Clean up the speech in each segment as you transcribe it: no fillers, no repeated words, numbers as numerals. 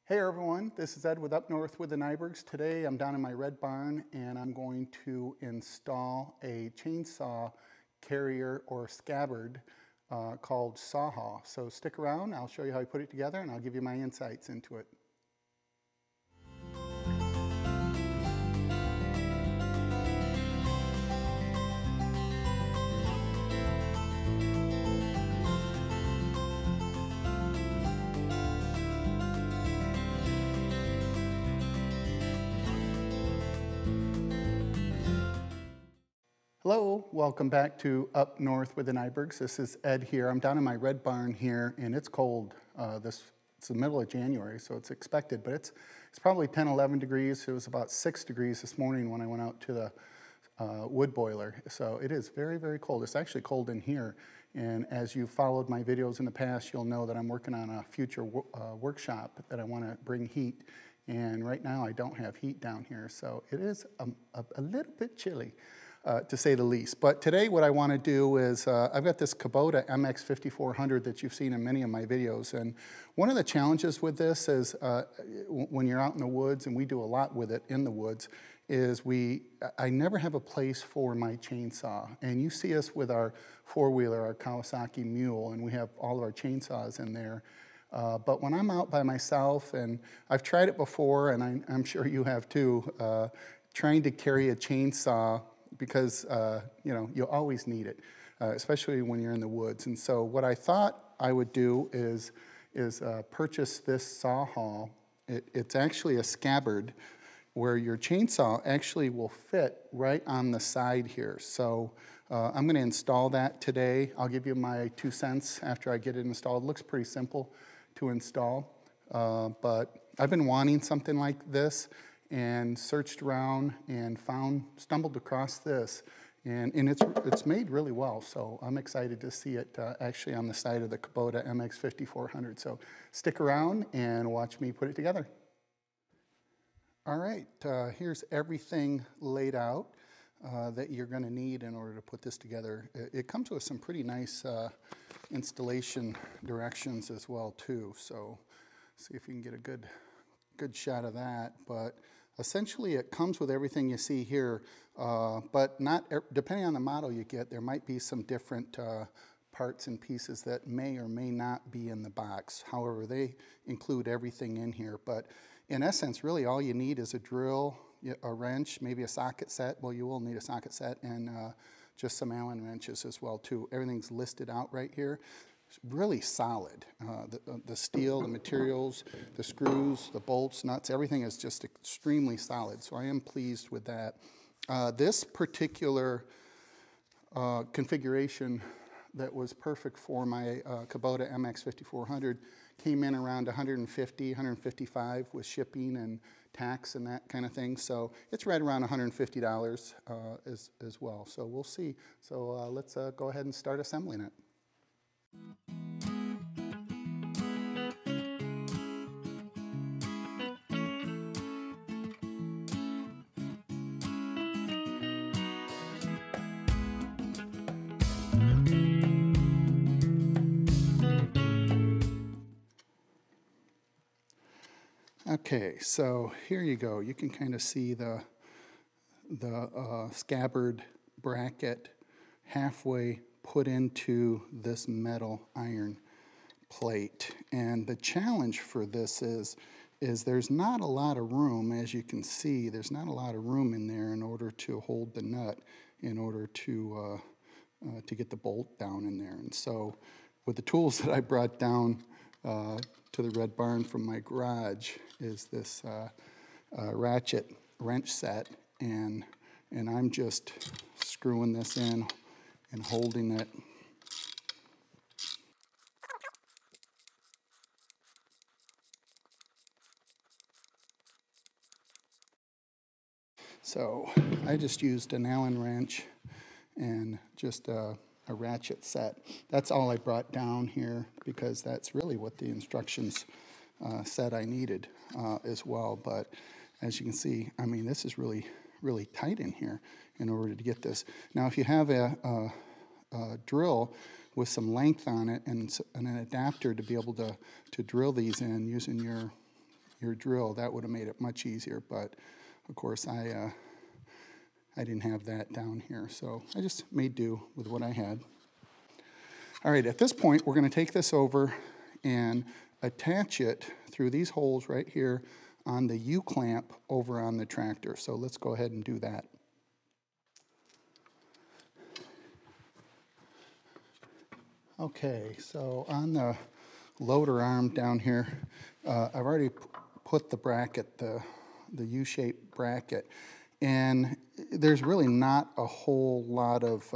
Hey everyone, this is Ed with Up North with the Nybergs. Today I'm down in my red barn and I'm going to install a chainsaw carrier or scabbard called SawHaul. So stick around, I'll show you how I put it together and I'll give you my insights into it. Hello, welcome back to Up North with the Nybergs. This is Ed here. I'm down in my red barn here and it's cold. It's the middle of January, so it's expected, but it's probably 10, 11 degrees. It was about 6 degrees this morning when I went out to the wood boiler. So it is very, very cold. It's actually cold in here. And as you've followed my videos in the past, you'll know that I'm working on a future workshop that I want to bring heat. And right now I don't have heat down here, so it is a little bit chilly. To say the least. But today what I want to do is, I've got this Kubota MX5400 that you've seen in many of my videos, and one of the challenges with this is when you're out in the woods, and we do a lot with it in the woods, is I never have a place for my chainsaw. And you see us with our four-wheeler, our Kawasaki Mule, and we have all of our chainsaws in there. But when I'm out by myself, and I've tried it before, and I'm sure you have too, trying to carry a chainsaw, because you'll always need it, especially when you're in the woods. And so what I thought I would do is purchase this SawHaul. It's actually a scabbard where your chainsaw actually will fit right on the side here. So I'm going to install that today. I'll give you my 2 cents after I get it installed. It looks pretty simple to install, but I've been wanting something like this, and searched around and stumbled across this, and it's made really well. So I'm excited to see it actually on the side of the Kubota MX5400. So stick around and watch me put it together. All right, here's everything laid out that you're going to need in order to put this together. It comes with some pretty nice installation directions as well too. So see if you can get a good shot of that. But essentially, it comes with everything you see here, but depending on the model you get, there might be some different parts and pieces that may or may not be in the box. However, they include everything in here. But in essence, really all you need is a drill, a wrench, maybe a socket set. Well, you will need a socket set, and just some Allen wrenches as well too. Everything's listed out right here. Really solid. The steel, the materials, the screws, the bolts, nuts, everything is just extremely solid. So I am pleased with that. This particular configuration that was perfect for my Kubota MX5400 came in around $150, $155 with shipping and tax and that kind of thing. So it's right around $150 as well. So we'll see. So let's go ahead and start assembling it. Okay, so here you go. You can kind of see the scabbard bracket halfway put into this metal iron plate. And the challenge for this is there's not a lot of room. As you can see, there's not a lot of room in there in order to hold the nut, in order to get the bolt down in there. And so with the tools that I brought down to the red barn from my garage is this ratchet wrench set, and I'm just screwing this in and holding it. So I just used an Allen wrench and just a ratchet set. That's all I brought down here because that's really what the instructions said I needed as well. But as you can see, I mean, this is really tight in here in order to get this. Now, if you have a drill with some length on it and an adapter to be able to drill these in using your your drill, that would have made it much easier. But of course, I didn't have that down here, so I just made do with what I had. All right, at this point, we're going to take this over and attach it through these holes right here on the U-clamp over on the tractor. So let's go ahead and do that. Okay, so on the loader arm down here, I've already put the bracket, the U-shaped bracket, and there's really not a whole lot of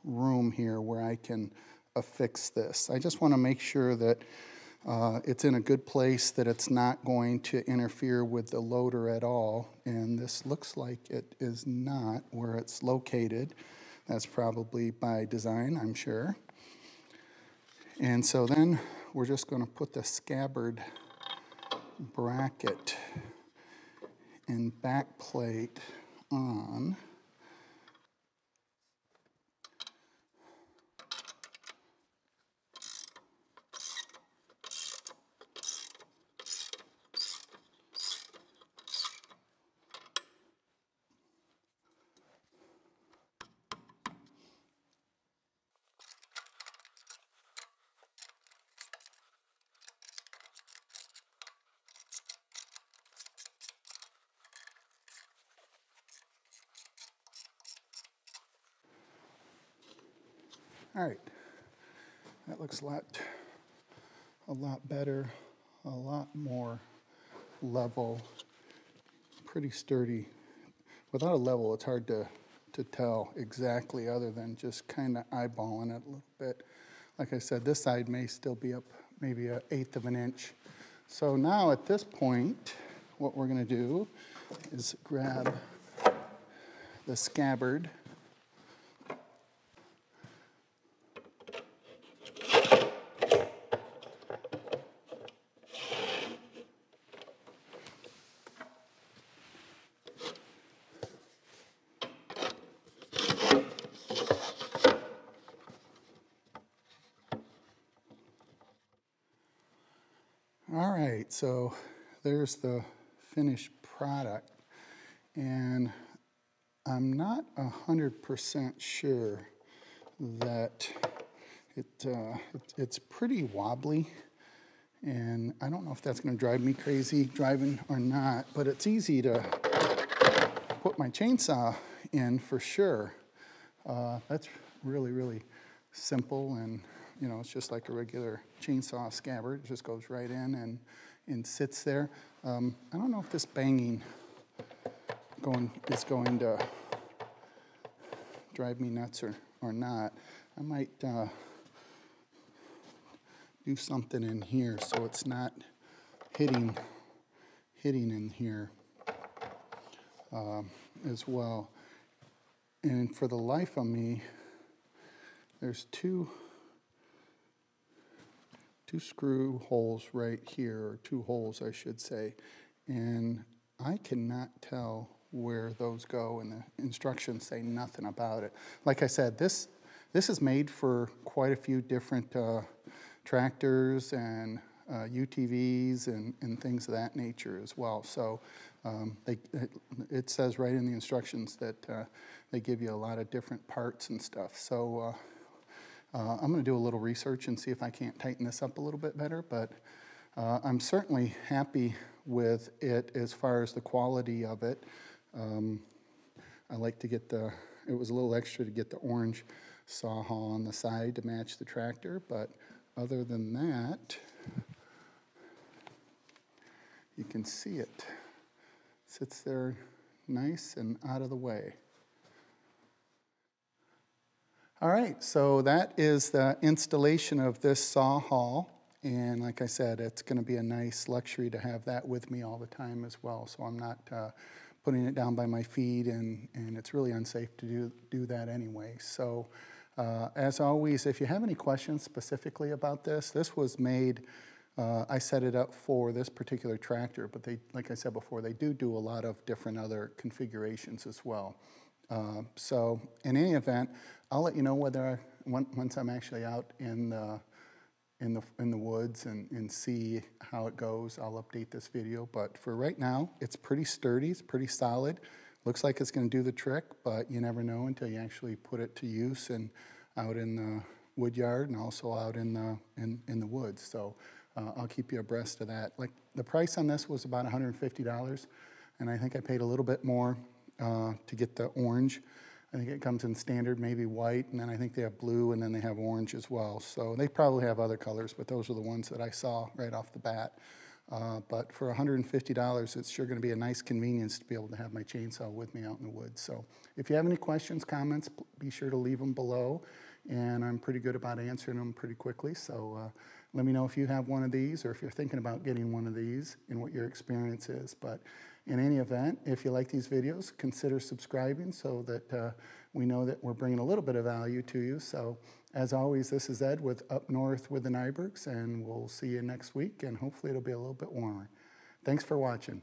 room here where I can affix this. I just want to make sure that it's in a good place, that it's not going to interfere with the loader at all, and this looks like it is not where it's located. That's probably by design, I'm sure. And so then we're just going to put the scabbard bracket and back plate on. All right, that looks a lot better, a lot more level, pretty sturdy. Without a level, it's hard to tell exactly, other than just kind of eyeballing it a little bit. Like I said, this side may still be up maybe 1/8 of an inch. So now at this point, what we're going to do is grab the scabbard. All right, so there's the finished product, and I'm not 100% sure that it's pretty wobbly, and I don't know if that's going to drive me crazy driving or not, but it's easy to put my chainsaw in for sure. That's really, really simple, and you know, it's just like a regular chainsaw scabbard. It just goes right in and sits there. I don't know if this banging is going to drive me nuts or not. I might do something in here so it's not hitting in here as well. And for the life of me, there's two screw holes right here, or 2 holes I should say, and I cannot tell where those go, and the instructions say nothing about it. Like I said, this is made for quite a few different tractors and UTVs and things of that nature as well. So it says right in the instructions that they give you a lot of different parts and stuff. So I'm going to do a little research and see if I can't tighten this up a little bit better, but I'm certainly happy with it as far as the quality of it. I like to get it was a little extra to get the orange SawHaul on the side to match the tractor, but other than that, you can see it sits there nice and out of the way. All right, so that is the installation of this SawHaul, and like I said, it's going to be a nice luxury to have that with me all the time as well, so I'm not putting it down by my feet, and it's really unsafe to do that anyway. So as always, if you have any questions specifically about this was made, I set it up for this particular tractor, but they, like I said before, they do a lot of different other configurations as well. So in any event, I'll let you know whether once I'm actually out in in the woods and see how it goes. I'll update this video, but for right now, it's pretty sturdy, it's pretty solid. Looks like it's gonna do the trick, but you never know until you actually put it to use and out in the wood yard and also out in the woods. So I'll keep you abreast of that. Like the price on this was about $150, and I think I paid a little bit more to get the orange. I think it comes in standard, maybe white, and then I think they have blue, and then they have orange as well. So they probably have other colors, but those are the ones that I saw right off the bat. But for $150, it's sure going to be a nice convenience to be able to have my chainsaw with me out in the woods. So if you have any questions, comments, be sure to leave them below, and I'm pretty good about answering them pretty quickly. So let me know if you have one of these or if you're thinking about getting one of these and what your experience is. But in any event, if you like these videos, consider subscribing so that we know that we're bringing a little bit of value to you. So as always, this is Ed with Up North with the Nybergs, and we'll see you next week, and hopefully it'll be a little bit warmer. Thanks for watching.